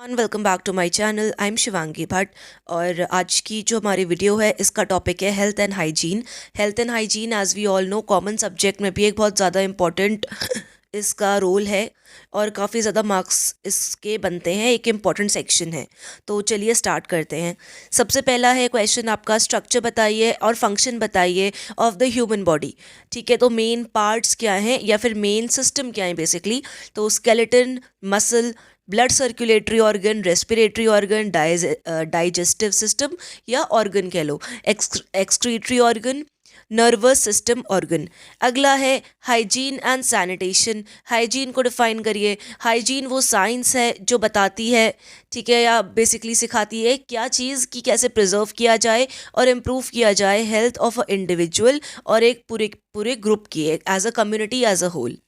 Welcome back to my channel. I am Shivangi Bhatt. और आज की जो हमारी वीडियो है इसका टॉपिक है health and hygiene. Health and hygiene as we all know common subject में भी एक बहुत ज़्यादा इम्पॉर्टेंट इसका रोल है और काफ़ी ज़्यादा मार्क्स इसके बनते हैं, एक इम्पॉर्टेंट सेक्शन है। तो चलिए स्टार्ट करते हैं। सबसे पहला है क्वेश्चन आपका, स्ट्रक्चर बताइए और फंक्शन बताइए ऑफ द ह्यूमन बॉडी। ठीक है, तो मेन पार्ट्स क्या हैं या फिर मेन सिस्टम क्या है बेसिकली। तो skeleton, muscle, blood circulatory organ, respiratory organ, digestive system या ऑर्गन कह लो, excretory organ, nervous system organ. अगला है हाइजीन एंड सैनिटेशन। हाइजीन को डिफाइन करिए। हाइजीन वो साइंस है जो बताती है, ठीक है, या बेसिकली सिखाती है क्या चीज़ की कैसे प्रिजर्व किया जाए और इम्प्रूव किया जाए हेल्थ ऑफ अ इंडिविजुअल और एक पूरे पूरे ग्रुप की, as a community as a whole.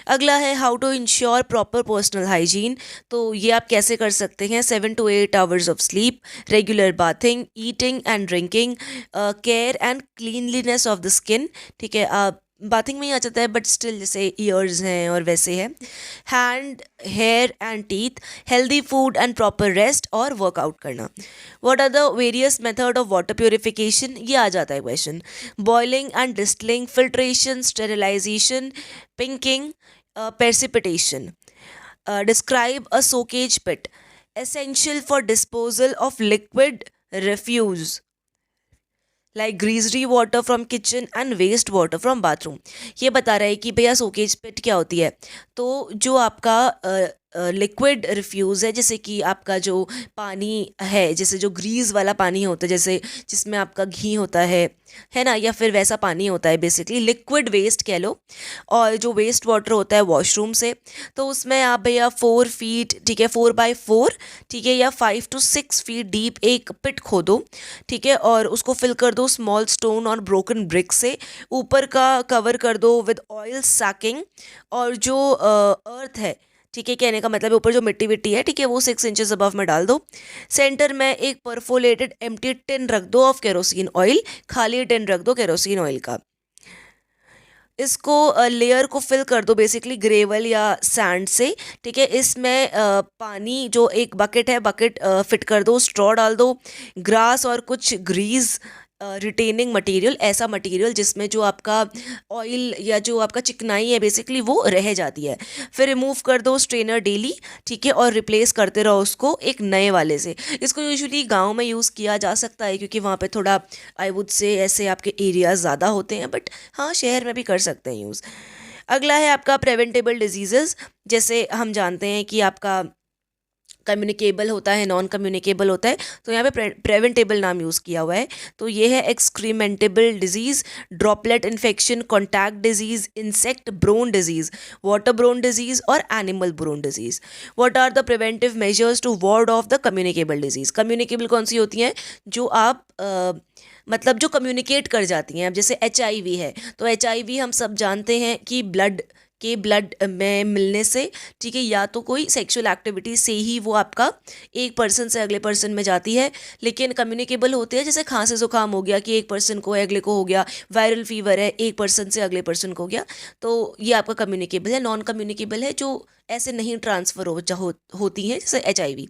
अगला है how to ensure proper personal hygiene. तो ये आप कैसे कर सकते हैं, 7 to 8 hours of sleep, regular bathing, eating and drinking, care and cleanliness of the skin. ठीक है, बाथिंग में ही आ जाता है बट स्टिल जैसे ईयर्स हैं और वैसे है। Hand, hair and teeth, healthy food and proper rest और वर्कआउट करना। What are the various method of water purification, ये आ जाता है question. Boiling and distilling, filtration, sterilisation, pinking, precipitation. Describe a soakage pit. Essential for disposal of liquid refuse like greasy water from kitchen and waste water from bathroom. ये बता रहा है कि भैया सोकेज पिट क्या होती है। तो जो आपका लिक्विड रिफ्यूज़ है, जैसे कि आपका जो पानी है, जैसे जो ग्रीस वाला पानी होता है, जैसे जिसमें आपका घी होता है ना, या फिर वैसा पानी होता है, बेसिकली लिक्विड वेस्ट कह लो। और जो वेस्ट वाटर होता है वॉशरूम से, तो उसमें आप भैया 4 फीट, ठीक है, 4x4, ठीक है, या 5 to 6 फीट डीप एक पिट खोदो, ठीक है, और उसको फिल कर दो स्मॉल स्टोन और ब्रोकन ब्रिक से। ऊपर का कवर कर दो विद ऑयल सैकिंग। और जो अर्थ है, ठीक है, कहने का मतलब है ऊपर जो मिट्टी विट्टी है, ठीक है, वो 6 इंचेस अबव में डाल दो। सेंटर में एक परफोलेटेड एम्प्टी टिन रख दो ऑफ केरोसिन ऑयल, खाली टिन रख दो केरोसिन ऑयल का। इसको लेयर को फिल कर दो बेसिकली ग्रेवल या सैंड से, ठीक है। इसमें पानी जो एक बकेट है, बकेट फिट कर दो, स्ट्रॉ डाल दो, ग्रास और कुछ ग्रीस रिटेनिंग मटेरियल, ऐसा मटेरियल जिसमें जो आपका ऑयल या जो आपका चिकनाई है बेसिकली वो रह जाती है। फिर रिमूव कर दो स्ट्रेनर डेली, ठीक है, और रिप्लेस करते रहो उसको एक नए वाले से। इसको यूजुअली गांव में यूज़ किया जा सकता है क्योंकि वहाँ पे थोड़ा आई वुड से ऐसे आपके एरियाज ज़्यादा होते हैं, बट हाँ शहर में भी कर सकते हैं यूज़। अगला है आपका प्रिवेंटेबल डिजीज़ेस। जैसे हम जानते हैं कि आपका कम्युनिकेबल होता है, नॉन कम्युनिकेबल होता है, तो यहाँ पे प्रिवेंटेबल नाम यूज़ किया हुआ है। तो ये है excremental disease, droplet infection, contact disease, insect borne disease, water borne disease और animal borne disease. What are the preventive measures to ward off the communicable disease. Communicable कौन सी होती हैं, जो आप मतलब जो कम्युनिकेट कर जाती हैं। अब जैसे HIV है, तो HIV हम सब जानते हैं कि ब्लड में मिलने से, ठीक है, या तो कोई सेक्सुअल एक्टिविटी से ही वो आपका एक पर्सन से अगले पर्सन में जाती है। लेकिन कम्युनिकेबल होते हैं, जैसे खांसी जुकाम हो गया कि एक पर्सन को है अगले को हो गया, वायरल फीवर है एक पर्सन से अगले पर्सन को हो गया, तो ये आपका कम्युनिकेबल है। नॉन कम्युनिकेबल है जो ऐसे नहीं ट्रांसफ़र होती हैं, जैसे HIV।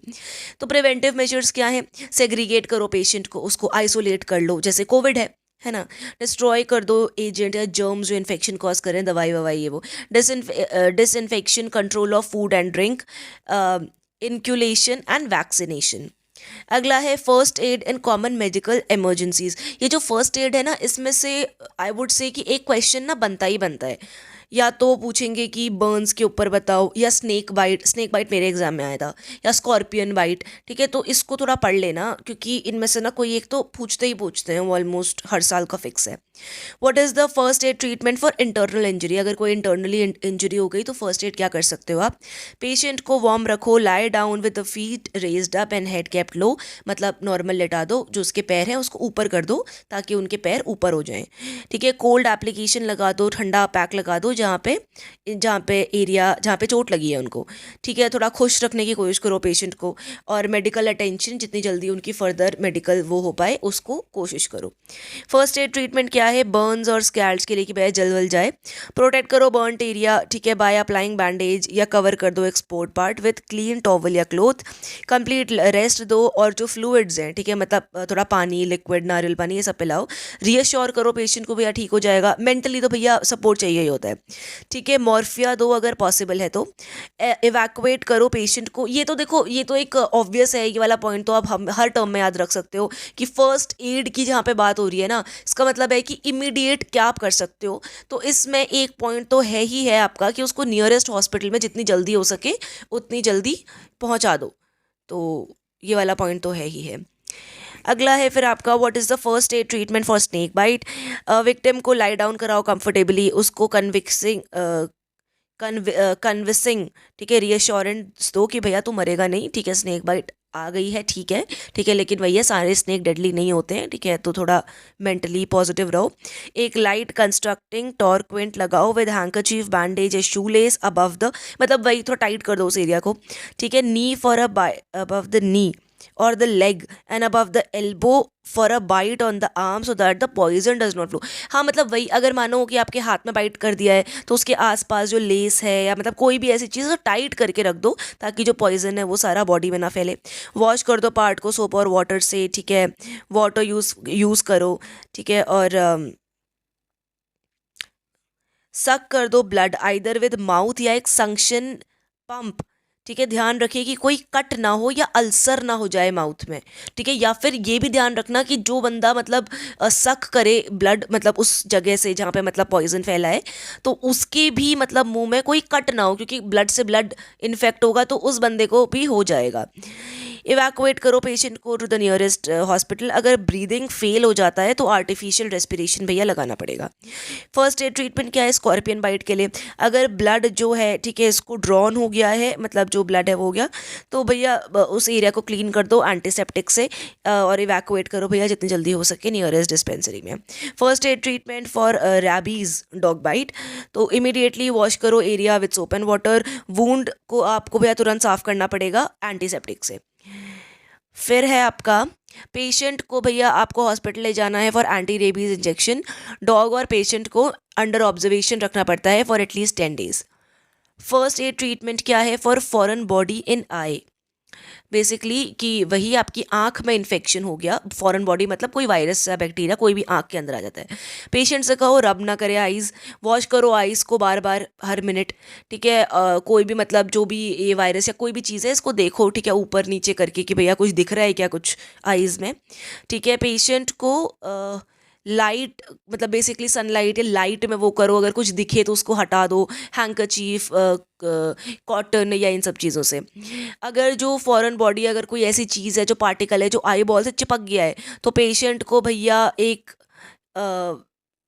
तो प्रिवेंटिव मेजर्स क्या है, सेग्रीगेट करो पेशेंट को, उसको आइसोलेट कर लो, जैसे कोविड है ना, डिस्ट्रॉय कर दो एजेंट या जर्म्स जो इन्फेक्शन कॉज करें, दवाई ववाई ये वो। Disinfection, control of food and drink, inoculation and vaccination. अगला है first aid in common medical emergencies. ये जो फर्स्ट एड है ना, इसमें से आई वुड से कि एक क्वेश्चन ना बनता ही बनता है। या तो पूछेंगे कि बर्न्स के ऊपर बताओ, या स्नेक बाइट मेरे एग्जाम में आया था, या स्कॉर्पियन बाइट, ठीक है। तो इसको थोड़ा पढ़ लेना क्योंकि इनमें से ना कोई एक तो पूछते ही पूछते हैं, वो ऑलमोस्ट हर साल का फिक्स है। What is the first aid treatment for internal injury. अगर कोई इंटरनली इंजरी हो गई तो फर्स्ट एड क्या कर सकते हो आप, पेशेंट को वार्म रखो, lie down with the feet raised up and head kept low, मतलब नॉर्मल लेटा दो, जो उसके पैर हैं उसको ऊपर कर दो ताकि उनके पैर ऊपर हो जाएं, ठीक है। कोल्ड एप्लीकेशन लगा दो, ठंडा पैक लगा दो जहाँ पे चोट लगी है उनको, ठीक है। थोड़ा खुश रखने की कोशिश करो पेशेंट को, और मेडिकल अटेंशन जितनी जल्दी उनकी फर्दर मेडिकल वो हो पाए उसको कोशिश करो। फर्स्ट एड ट्रीटमेंट क्या है बर्न्स और स्कैल्ड्स के लिए कि भैया जल जाए। प्रोटेक्ट करो बर्नड एरिया, ठीक है, बाय अप्लाइंग बैंडेज या कवर कर दो export part with clean towel या क्लोथ। कंप्लीट रेस्ट दो, और जो फ्लूइड्स हैं, ठीक है, मतलब थोड़ा पानी, लिक्विड, नारियल पानी, ये सब पिलाओ। रीअश्योर करो पेशेंट को भैया ठीक हो जाएगा। मेंटली तो भैया सपोर्ट चाहिए ही होता है, ठीक है। मॉर्फिया दो अगर पॉसिबल है तो। इवैक्यूएट करो पेशेंट को। ये तो देखो, ये तो एक ऑब्वियस है, ये वाला पॉइंट तो आप हम हर टर्म में याद रख सकते हो कि फर्स्ट एड की जहाँ पे बात हो रही है ना, इसका मतलब है कि इमीडिएट क्या आप कर सकते हो। तो इसमें एक पॉइंट तो है ही है आपका कि उसको नियरेस्ट हॉस्पिटल में जितनी जल्दी हो सके उतनी जल्दी पहुंचा दो। तो ये वाला पॉइंट तो है ही है। अगला है फिर आपका what is the first aid treatment for snake bite. Victim को लाई डाउन कराओ कंफर्टेबली, उसको कन्विंसिंग, ठीक है, रीअश्योरेंस दो कि भैया तू मरेगा नहीं, ठीक है, स्नेक बाइट आ गई है, ठीक है, लेकिन भैया सारे स्नेक डेडली नहीं होते हैं, ठीक है, तो थोड़ा मेंटली पॉजिटिव रहो। एक लाइट कंस्ट्रक्टिंग टॉर्क्वेंट लगाओ विद हैंकरचीफ, बैंडेज या शू लेस अबव द, मतलब वही थोड़ा टाइट कर दो उस एरिया को, ठीक है। Knee for above the knee or the leg and above the elbow for a bite on the arm so that the poison does not flow। हाँ, मतलब वही, अगर मानो कि आपके हाथ में बाइट कर दिया है तो उसके आसपास जो लेस है या मतलब कोई भी ऐसी चीज़ टाइट करके रख दो ताकि जो पॉइजन है वो सारा बॉडी में ना फैले। वॉश कर दो पार्ट को सोप और वाटर से, ठीक है, वाटर यूज़ करो, ठीक है, और सक कर दो ब्लड आइदर विद माउथ या एक संक्शन पंप, ठीक है। ध्यान रखिए कि कोई कट ना हो या अल्सर ना हो जाए माउथ में, ठीक है। या फिर ये भी ध्यान रखना कि जो बंदा मतलब सक करे ब्लड, मतलब उस जगह से जहाँ पे मतलब पॉइजन फैला है, तो उसके भी मतलब मुंह में कोई कट ना हो, क्योंकि ब्लड से ब्लड इन्फेक्ट होगा तो उस बंदे को भी हो जाएगा। इवैक्यूएट करो पेशेंट को टू द नियरेस्ट हॉस्पिटल। अगर ब्रीदिंग फेल हो जाता है तो आर्टिफिशियल रेस्पिरेशन भैया लगाना पड़ेगा। फर्स्ट एड ट्रीटमेंट क्या है स्कॉर्पियन बाइट के लिए। अगर ब्लड जो है, ठीक है, इसको ड्रॉन हो गया है, मतलब जो ब्लड है वो हो गया, तो भैया उस एरिया को क्लीन कर दो एंटीसेप्टिक से, और इवैक्यूएट करो भैया जितनी जल्दी हो सके नियरेस्ट डिस्पेंसरी में। First aid treatment for rabies dog bite. तो इमीडिएटली वॉश करो area with soap and water. Wound को आपको भैया तुरंत साफ करना पड़ेगा एंटीसेप्टिक से। फिर है आपका पेशेंट को भैया आपको हॉस्पिटल ले जाना है for anti rabies injection. Dog और पेशेंट को अंडर ऑब्जर्वेशन रखना पड़ता है for at least 10 days. First aid treatment क्या है for foreign body in I. Basically कि वही आपकी आंख में इन्फेक्शन हो गया, फॉरेन बॉडी मतलब कोई वायरस या बैक्टीरिया कोई भी आंख के अंदर आ जाता है। पेशेंट से कहो रब ना करे आइज़, वॉश करो आइज़ को बार बार हर मिनट, ठीक है। कोई भी मतलब जो भी ये वायरस या कोई भी चीज़ है इसको देखो, ठीक है, ऊपर नीचे करके कि भैया कुछ दिख रहा है क्या कुछ आइज़ में, ठीक है। पेशेंट को लाइट मतलब बेसिकली सनलाइट या लाइट में वो करो, अगर कुछ दिखे तो उसको हटा दो, हैंकरचीफ, कॉटन या इन सब चीज़ों से। अगर जो फॉरेन बॉडी अगर कोई ऐसी चीज़ है जो पार्टिकल है जो आई बॉल से चिपक गया है तो पेशेंट को भैया एक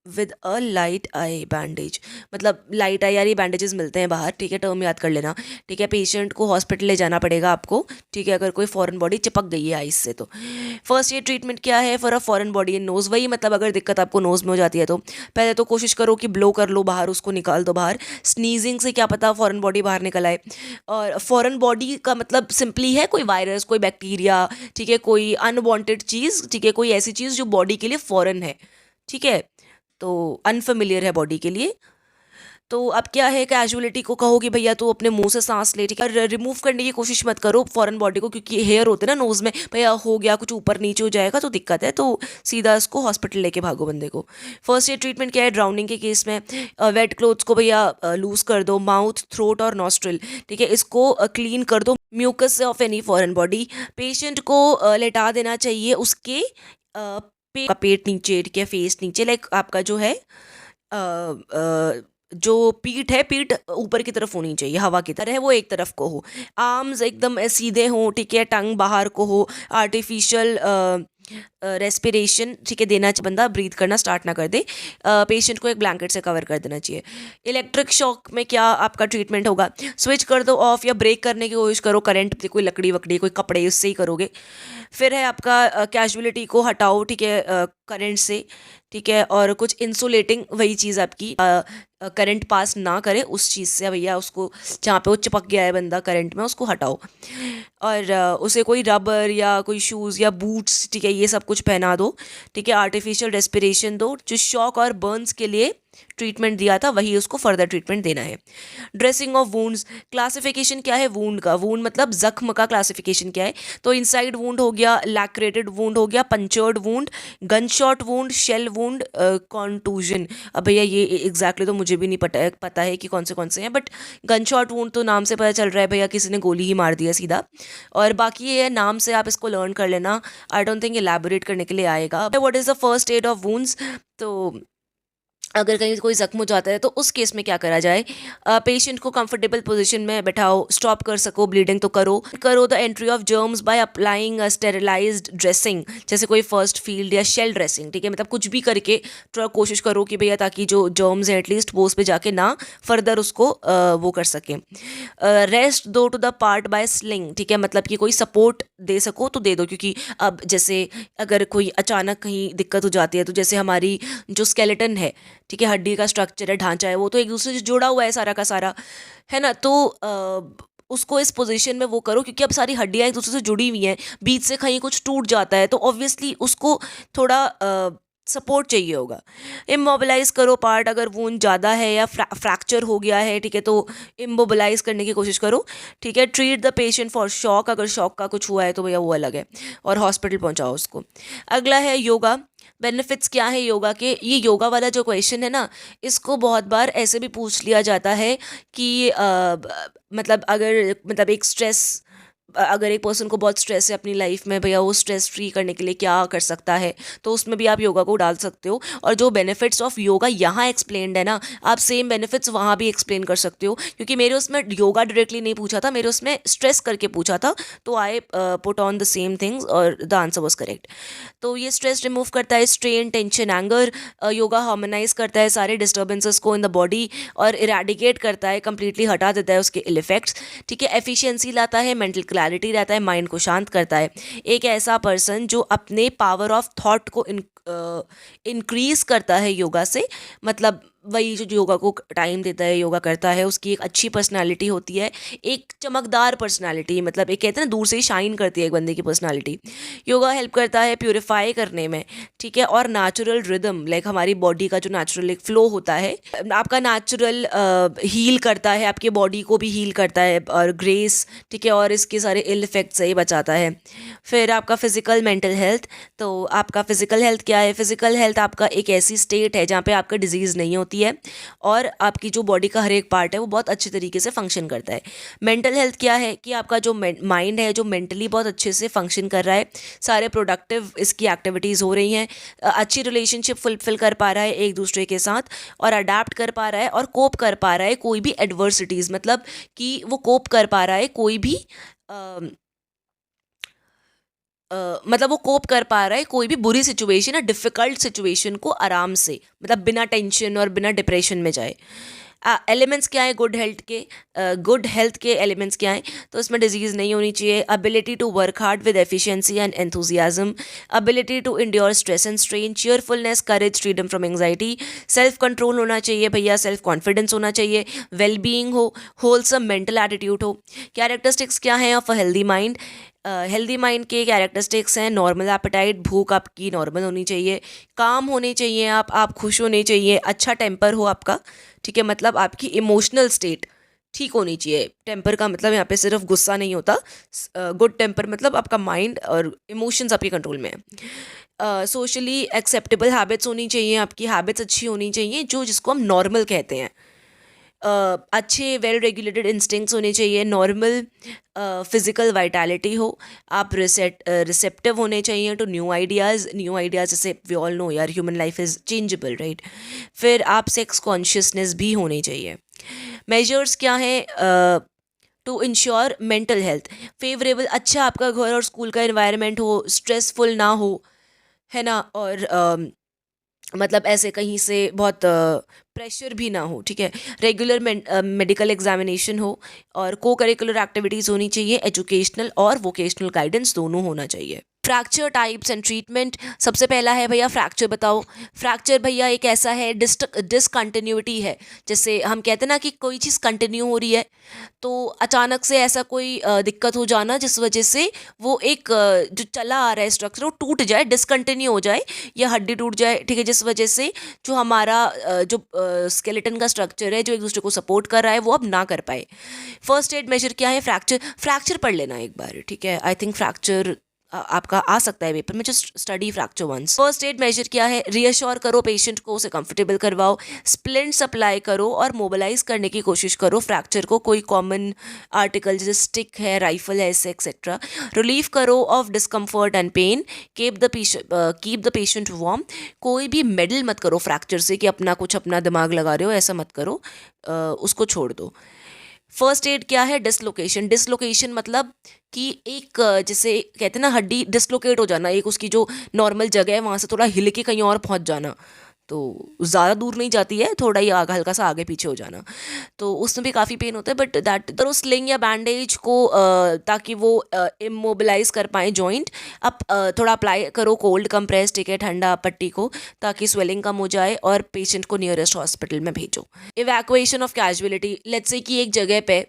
with a light I bandage, मतलब लाइट आई यार बैंडेजेस मिलते हैं बाहर, ठीक है, टर्म याद कर लेना, ठीक है। पेशेंट को हॉस्पिटल ले जाना पड़ेगा आपको, ठीक है, अगर कोई फॉरेन बॉडी चिपक गई है आइस से तो। फर्स्ट एड ट्रीटमेंट क्या है for a foreign body in nose. वही मतलब अगर दिक्कत आपको नोज़ में हो जाती है तो पहले तो कोशिश करो कि ब्लो कर लो बाहर, उसको निकाल दो बाहर। स्नीजिंग से क्या पता फॉरेन बॉडी बाहर निकल आए। और फॉरेन बॉडी का मतलब सिंपली है कोई वायरस, कोई बैक्टीरिया, ठीक है, कोई अनवांटेड चीज़, ठीक है, कोई ऐसी चीज़ जो बॉडी के लिए फॉरेन है, ठीक है, तो अनफेमिलियर है बॉडी के लिए। तो अब क्या है, कैजुअलिटी को कहो कि भैया तू अपने मुंह से सांस ले, ठीक है, रिमूव करने की कोशिश मत करो फॉरेन बॉडी को, क्योंकि हेयर होते हैं ना नोज़ में, भैया हो गया कुछ ऊपर नीचे हो जाएगा तो दिक्कत है, तो सीधा इसको हॉस्पिटल लेके भागो बंदे को। फर्स्ट एड ट्रीटमेंट क्या है ड्राउनिंग के केस में। वेट क्लोथ्स को भैया लूज कर दो, माउथ, थ्रोट और नॉस्ट्रिल, ठीक है, इसको क्लीन कर दो mucus off any foreign body. Patient को लेटा देना चाहिए उसके पेट नीचे, ठीक है, फेस नीचे, लाइक आपका जो है जो पीठ है, पीठ ऊपर की तरफ होनी चाहिए, हवा की तरह वो एक तरफ को हो। आर्म्स एकदम सीधे हों, ठीक है, टंग बाहर को हो। आर्टिफिशियल रेस्पिरेशन, ठीक है, देना चाहिए, बंदा ब्रीथ करना स्टार्ट ना कर दे, पेशेंट को एक ब्लैंकेट से कवर कर देना चाहिए। इलेक्ट्रिक शॉक में क्या आपका ट्रीटमेंट होगा, स्विच कर दो ऑफ या ब्रेक करने की कोशिश करो, करंट पे कोई लकड़ी वकड़ी कोई कपड़े उससे ही करोगे। फिर है आपका कैजुअलिटी को हटाओ, ठीक है, करंट से, ठीक है, और कुछ इंसुलेटिंग वही चीज़ आपकी करंट पास ना करे उस चीज़ से भैया, उसको जहाँ पे वो चिपक गया है बंदा करंट में उसको हटाओ, और उसे कोई रबर या कोई शूज़ या बूट्स, ठीक है, ये सब कुछ पहना दो, ठीक है, आर्टिफिशियल रेस्पिरेशन दो। जो शॉक और बर्न्स के लिए ट्रीटमेंट दिया था वही उसको फर्दर ट्रीटमेंट देना है। ड्रेसिंग ऑफ वुंड्स, क्लासिफिकेशन क्या है वुंड का, वुंड मतलब जख्म का क्लासिफिकेशन क्या है, तो इनसाइड वुंड हो गया, लैक्रेटेड वुंड हो गया, punctured wound, gun shot wound, shell wound, contusion. अब भैया ये एग्जैक्टली तो मुझे भी नहीं पता है कि कौन से हैं, बट गन शॉट वुंड तो नाम से पता चल रहा है भैया किसी ने गोली ही मार दिया सीधा, और बाकी ये नाम से आप इसको लर्न कर लेना, आई डोंट थिंक एलैबोरेट करने के लिए आएगा। What is the first add of wounds, तो अगर कहीं कोई जख्म हो जाता है तो उस केस में क्या करा जाए, पेशेंट को कंफर्टेबल पोजीशन में बैठाओ, स्टॉप कर सको ब्लीडिंग तो करो the entry of germs by applying sterilised dressing, जैसे कोई फर्स्ट फील्ड या शेल ड्रेसिंग, ठीक है, मतलब कुछ भी करके थोड़ा कोशिश करो कि भैया ताकि जो जर्म्स हैं एटलीस्ट वो उस पे जाके ना फर्दर उसको वो कर सकें। रेस्ट दो to the part by sling, ठीक है, मतलब कि कोई सपोर्ट दे सको तो दे दो, क्योंकि अब जैसे अगर कोई अचानक कहीं दिक्कत हो जाती है तो जैसे हमारी जो स्केलेटन है, ठीक है, हड्डी का स्ट्रक्चर है, ढांचा है, वो तो एक दूसरे से जुड़ा हुआ है सारा का सारा, है ना, तो उसको इस पोजीशन में वो करो, क्योंकि अब सारी हड्डियां एक दूसरे से जुड़ी हुई हैं, बीच से कहीं कुछ टूट जाता है तो ऑब्वियसली उसको थोड़ा सपोर्ट चाहिए होगा। इमोबिलाइज करो पार्ट, अगर वूंड ज़्यादा है या फ्रैक्चर हो गया है, ठीक है, तो इमोबिलाइज करने की कोशिश करो, ठीक है। Treat the patient for shock, अगर शॉक का कुछ हुआ है तो भैया वो अलग है, और हॉस्पिटल पहुंचाओ उसको। अगला है योगा, बेनिफिट्स क्या है योगा के। ये योगा वाला जो क्वेश्चन है ना, इसको बहुत बार ऐसे भी पूछ लिया जाता है कि मतलब अगर मतलब एक स्ट्रेस, अगर एक पर्सन को बहुत स्ट्रेस है अपनी लाइफ में भैया, वो स्ट्रेस फ्री करने के लिए क्या कर सकता है, तो उसमें भी आप योगा को डाल सकते हो, और जो बेनिफिट्स ऑफ योगा यहाँ एक्सप्लेन्ड है ना, आप सेम बेनिफिट्स वहाँ भी एक्सप्लेन कर सकते हो, क्योंकि मेरे उसमें योगा डायरेक्टली नहीं पूछा था, मेरे उसमें स्ट्रेस करके पूछा था, तो I put on the same things और द आंसर वॉज करेक्ट। तो ये स्ट्रेस रिमूव करता है, strain, tension, anger, yoga harmonise करता है सारे डिस्टर्बेंसेस को इन द बॉडी, और इरेडिकेट करता है, कंप्लीटली हटा देता है उसके इल इफेक्ट्स, ठीक है। एफिशिएंसी लाता है, मेंटल क्लैरिटी रहता है, माइंड को शांत करता है। एक ऐसा पर्सन जो अपने पावर ऑफ थॉट को इंक्रीज करता है योगा से, मतलब वही जो योगा को टाइम देता है, योगा करता है, उसकी एक अच्छी पर्सनालिटी होती है, एक चमकदार पर्सनालिटी, मतलब एक कहते हैं ना दूर से ही शाइन करती है एक बंदे की पर्सनालिटी। योगा हेल्प करता है प्यूरिफाई करने में, ठीक है, और नेचुरल रिदम, लाइक हमारी बॉडी का जो नेचुरल एक फ्लो होता है, आपका नेचुरल हील करता है, आपके बॉडी को भी हील करता है, और ग्रेस, ठीक है, और इसके सारे इल इफेक्ट से ही बचाता है। फिर आपका फिजिकल मेंटल हेल्थ, तो आपका फिजिकल हेल्थ क्या है, फिजिकल हेल्थ आपका एक ऐसी स्टेट है जहाँ पे आपका डिजीज़ नहीं होती है, और आपकी जो बॉडी का हर एक पार्ट है वो बहुत अच्छे तरीके से फंक्शन करता है। मेंटल हेल्थ क्या है कि आपका जो माइंड है जो मेंटली बहुत अच्छे से फंक्शन कर रहा है, सारे प्रोडक्टिव इसकी एक्टिविटीज़ हो रही हैं, अच्छी रिलेशनशिप फुलफिल कर पा रहा है एक दूसरे के साथ, और अडाप्ट कर पा रहा है और कोप कर पा रहा है कोई भी एडवर्सिटीज़, मतलब कि वो कोप कर पा रहा है कोई भी मतलब वो कोप कर पा रहा है कोई भी बुरी सिचुएशन या डिफ़िकल्ट सिचुएशन को आराम से, मतलब बिना टेंशन और बिना डिप्रेशन में जाए। एलिमेंट्स क्या है गुड हेल्थ के एलिमेंट्स क्या हैं, तो इसमें डिजीज़ नहीं होनी चाहिए, ability to work hard with efficiency and enthusiasm, ability to endure stress and strain, cheerfulness, courage, freedom from anxiety, self control होना चाहिए भैया, सेल्फ कॉन्फिडेंस होना चाहिए, वेल बीइंग हो, होलसम मेंटल एटीट्यूड हो। कैरेक्टरिस्टिक्स क्या हैं of a healthy mind, healthy mind के कैरेक्टरिस्टिक्स हैं नॉर्मल एपेटाइट, भूख आपकी नॉर्मल होनी चाहिए, काम होने चाहिए आप खुश होने चाहिए, अच्छा टेम्पर हो आपका, ठीक है, मतलब आपकी इमोशनल स्टेट ठीक होनी चाहिए। टेम्पर का मतलब यहाँ पे सिर्फ गुस्सा नहीं होता, गुड टेम्पर मतलब आपका माइंड और इमोशंस आपके कंट्रोल में है। सोशली एक्सेप्टेबल हैबिट्स होनी चाहिए, आपकी हैबिट्स अच्छी होनी चाहिए, जो जिसको हम नॉर्मल कहते हैं। अच्छे वेल रेगुलेटेड इंस्टिंक्ट्स होने चाहिए, नॉर्मल फिजिकल वाइटैलिटी हो, आप रिसेप्टिव होने चाहिए टू न्यू आइडियाज़, जैसे वी ऑल नो यार human life is changeable right. फिर आप सेक्स कॉन्शियसनेस भी होनी चाहिए। मेजर्स क्या हैं to ensure mental health, favourable, अच्छा आपका घर और स्कूल का इन्वायरमेंट हो, स्ट्रेसफुल ना हो, है ना। और मतलब ऐसे कहीं से बहुत प्रेशर भी ना हो, ठीक है। रेगुलर मेडिकल एग्जामिनेशन हो और को करिकुलर एक्टिविटीज़ होनी चाहिए, एजुकेशनल और वोकेशनल गाइडेंस दोनों होना चाहिए। फ्रैक्चर टाइप्स एंड ट्रीटमेंट, सबसे पहला है भैया फ्रैक्चर बताओ। फ्रैक्चर भैया एक ऐसा है डिसकंटिन्यूटी है, जैसे हम कहते हैं ना कि कोई चीज़ कंटिन्यू हो रही है, तो अचानक से ऐसा कोई दिक्कत हो जाना जिस वजह से वो एक जो चला आ रहा है स्ट्रक्चर वो टूट जाए, डिसकंटिन्यू हो जाए या हड्डी टूट जाए, ठीक है, जिस वजह से जो हमारा जो स्केलेटन का स्ट्रक्चर है जो एक दूसरे को सपोर्ट कर रहा है वो अब ना कर पाए। फर्स्ट एड मेजर क्या है, फ्रैक्चर फ्रैक्चर पढ़ लेना एक बार, ठीक है। आई थिंक फ्रैक्चर आपका आ सकता है पेपर में, just study fracture once. First aid measure क्या है, रीअश्योर करो पेशेंट को, उसे कंफर्टेबल करवाओ, स्प्लिंट्स अप्लाई करो और मोबिलाइज करने की कोशिश करो फ्रैक्चर को। कोई कॉमन आर्टिकल जैसे स्टिक है, राइफल है, ऐसे एक्सेट्रा। रिलीव करो of discomfort and pain, keep the patient warm. कोई भी मेडल मत करो फ्रैक्चर से कि अपना दिमाग लगा रहे हो, ऐसा मत करो, उसको छोड़ दो। फर्स्ट एड क्या है, डिसलोकेशन। डिसलोकेशन मतलब कि एक जैसे कहते हैं ना हड्डी डिसलोकेट हो जाना, एक उसकी जो नॉर्मल जगह है वहाँ से थोड़ा हिल के कहीं और पहुँच जाना, तो ज़्यादा दूर नहीं जाती है, थोड़ा ही हल्का सा आगे पीछे हो जाना, तो उसमें भी काफ़ी पेन होता है। बट दैट करो स्लिंग या बैंडेज को ताकि वो इमोबिलाइज कर पाएँ जॉइंट। अब थोड़ा अप्लाई करो कोल्ड कंप्रेस, ठीक है, ठंडा पट्टी को, ताकि स्वेलिंग कम हो जाए और पेशेंट को नियरेस्ट हॉस्पिटल में भेजो। Evacuation of casualty, let's say कि एक जगह पे,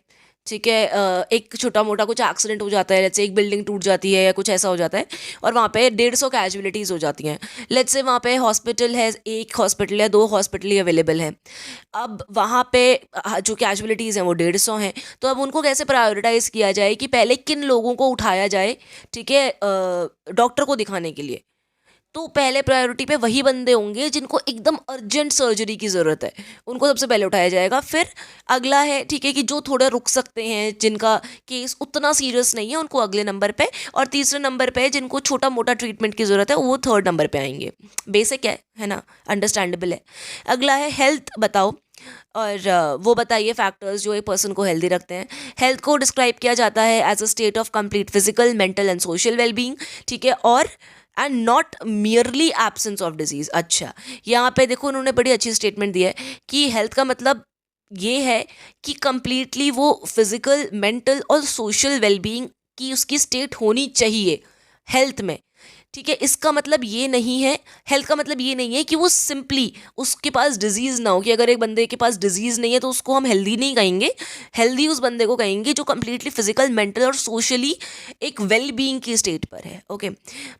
ठीक है, एक छोटा मोटा कुछ एक्सीडेंट हो जाता है, लेट्स से एक बिल्डिंग टूट जाती है या कुछ ऐसा हो जाता है और वहाँ पे 150 कैजुअलिटीज़ हो जाती हैं। लेट्स से वहाँ पे हॉस्पिटल है, एक हॉस्पिटल या 2 हॉस्पिटल ही अवेलेबल हैं। अब वहाँ पे जो कैजुअलिटीज़ हैं वो 150 हैं, तो अब उनको कैसे प्रायोरिटाइज़ किया जाए कि पहले किन लोगों को उठाया जाए, ठीक है, डॉक्टर को दिखाने के लिए। तो पहले प्रायोरिटी पे वही बंदे होंगे जिनको एकदम अर्जेंट सर्जरी की ज़रूरत है, उनको सबसे पहले उठाया जाएगा। फिर अगला है, ठीक है, कि जो थोड़ा रुक सकते हैं, जिनका केस उतना सीरियस नहीं है, उनको अगले नंबर पे, और तीसरे नंबर पे जिनको छोटा मोटा ट्रीटमेंट की ज़रूरत है वो थर्ड नंबर पे आएंगे। बेसिक है ना, अंडरस्टैंडेबल है। अगला है हेल्थ बताओ, और वो बताइए फैक्टर्स जो एक पर्सन को हेल्दी रखते हैं। हेल्थ को डिस्क्राइब किया जाता है as a state of complete physical, mental and social wellbeing, ठीक है, और and not merely absence of disease. अच्छा, यहाँ पे देखो उन्होंने बड़ी अच्छी स्टेटमेंट दी है कि हेल्थ का मतलब ये है कि कंप्लीटली वो फिजिकल, मेंटल और सोशल वेलबींग की उसकी स्टेट होनी चाहिए हेल्थ में, ठीक है। इसका मतलब ये नहीं है, हेल्थ का मतलब ये नहीं है कि वो सिंपली उसके पास डिजीज़ ना हो, कि अगर एक बंदे के पास डिजीज़ नहीं है तो उसको हम हेल्दी नहीं कहेंगे। हेल्दी उस बंदे को कहेंगे जो कंप्लीटली फिजिकल, मेंटल और सोशली एक वेल बीइंग की स्टेट पर है। ओके,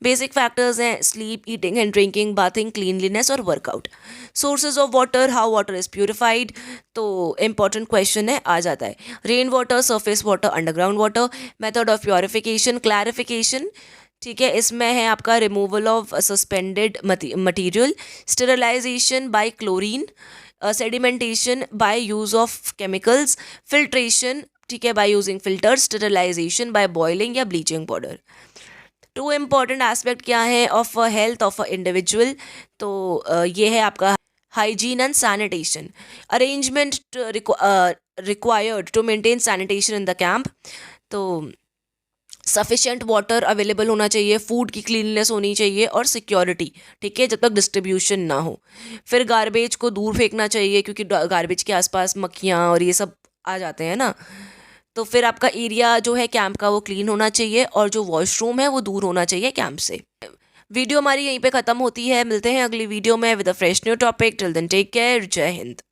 बेसिक फैक्टर्स हैं sleep, eating and drinking, bathing, cleanliness और workout. Sources of water, how water is purified, तो इंपॉर्टेंट क्वेश्चन है, आ जाता है। Rain water, surface water, underground water. Method of purification, clarification, ठीक है, इसमें है आपका removal of suspended material, sterilisation by chlorine, sedimentation by use of chemicals, filtration, ठीक है, by using filter, sterilization by boiling या ब्लीचिंग पाउडर। 2 इम्पॉर्टेंट एस्पेक्ट क्या है of health of a individual, तो ये है आपका hygiene and sanitation, arrangement required to maintain sanitation in the camp, तो सफिशेंट वाटर अवेलेबल होना चाहिए, फूड की क्लीननेस होनी चाहिए और सिक्योरिटी, ठीक है, जब तक डिस्ट्रीब्यूशन ना हो। फिर गार्बेज को दूर फेंकना चाहिए क्योंकि गार्बेज के आसपास मक्खियाँ और ये सब आ जाते हैं ना। तो फिर आपका एरिया जो है कैंप का वो क्लीन होना चाहिए और जो वॉशरूम है वो दूर होना चाहिए कैंप से। वीडियो हमारी यहीं पे ख़त्म होती है, मिलते हैं अगली वीडियो में with a fresh new topic. Till then take care, जय हिंद।